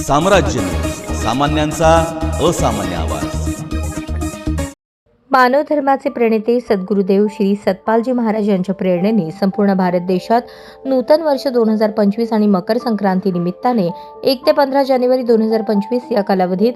साम्राज्य न्यूज, सामान्यांचा असामान्य आवाज. मानव धर्माचे प्रणेते सद्गुरुदेव श्री सतपालजी महाराज यांच्या प्रेरणेने संपूर्ण भारत देशात नूतन वर्ष 2025 आणि मकर संक्रांती निमित्ताने 1 ते 15 जानेवारी 2025 या कालावधीत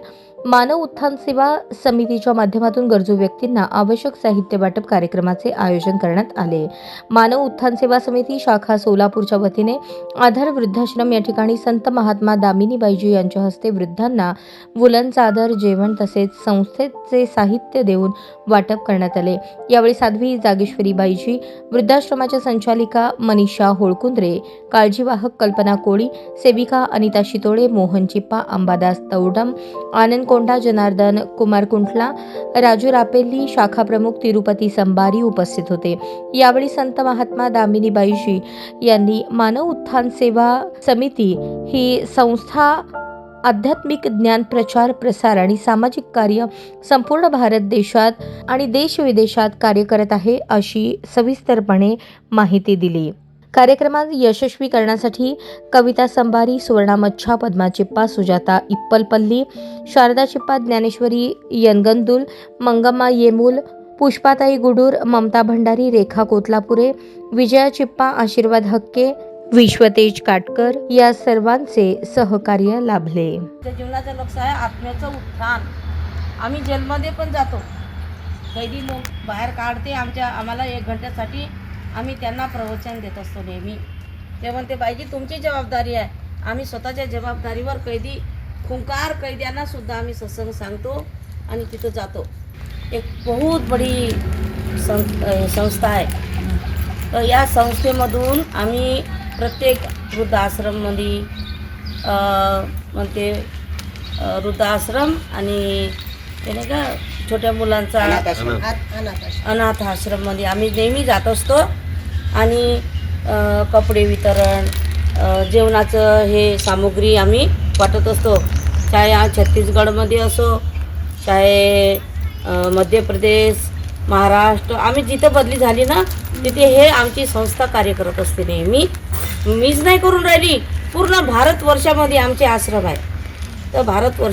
मानव उत्थान सेवा समितीच्या माध्यमातून गरजू व्यक्तींना आवश्यक साहित्य वाटप कार्यक्रमाचे आयोजन करण्यात आले. मानव उत्थान सेवा समिती शाखा सोलापूरच्या वतीने आधार वृद्धाश्रम या ठिकाणी संत महात्मा दामिनीबाईजी यांच्या हस्ते वृद्धांना वुलन चादर, जेवण तसेच संस्थेचे साहित्य देऊन वाटप करण्यात आले. यावेळी साध्वी जागेश्वरी बाईजी, वृद्धाश्रमाच्या संचालिका मनीषा होळकुंद्रे, काळजीवाहक कल्पना कोळी, सेविका अनिता शितोळे, मोहन चिप्पा, अंबादास तौडम, आनंद कोंडा, जनार्दन कुमार कुंठला, राजू रापेल्ली, शाखा प्रमुख तिरुपती संबारी उपस्थित होते. यावेळी संत महात्मा दामिनीबाईजी यांनी मानव उत्थान सेवा समिती ही संस्था आध्यात्मिक ज्ञान प्रचार प्रसार आणि सामाजिक कार्य संपूर्ण भारत देशात आणि देश विदेशात कार्य करत आहे अशी सविस्तरपणे माहिती दिली. कार्यक्रमात यशस्वी करण्यासाठी कविता संबारी, सुवर्णा मच्छा, पद्मा चिप्पा, सुजाता इप्पलपल्ली, शारदा चिप्पा, ज्ञानेश्वरी यनगंदुल, मंगम्मा येमूल, पुष्पाताई गुडूर, ममता भंडारी, रेखा कोतलापुरे, विजया चिप्पा, आशीर्वाद हक्के, विश्वतेज काटकर या सर्वांचे सहकार्य लाभले. जीवनाचं लक्ष आहे आत्म्याचं उत्थान. आम्ही जेलमध्ये पण जातो, कैदी लोक बाहेर काढते आम्हाला 1 घंट्यासाठी. आम्ही त्यांना प्रवचन देत असतो नेहमी. ते म्हणते बाईजी तुमची जबाबदारी आहे. आम्ही स्वतःच्या जबाबदारीवर खुंकार कैद्यांना सुद्धा आम्ही सत्संग सांगतो आणि तिथं जातो. एक बहुत बडी संस्था आहे. तर या संस्थेमधून आम्ही प्रत्येक वृद्धाश्रममध्ये म्हणते वृद्धाश्रम आणि ते नाही का छोट्या मुलांचा अनाथ आश्रममध्ये आम्ही नेहमी जात असतो आणि कपडे वितरण, जेवणाचं हे सामुग्री आम्ही वाटत असतो. चाहे छत्तीसगडमध्ये असो, चाहे मध्य प्रदेश, महाराष्ट्र, आम्ही जिथं बदली झाली ना तिथे हे आमची संस्था कार्य करत असते नेहमी. मीच नाही करून राहिली, पूर्ण भारतवर्षामध्ये आमचे आश्रम आहे. तर भारतवर्ष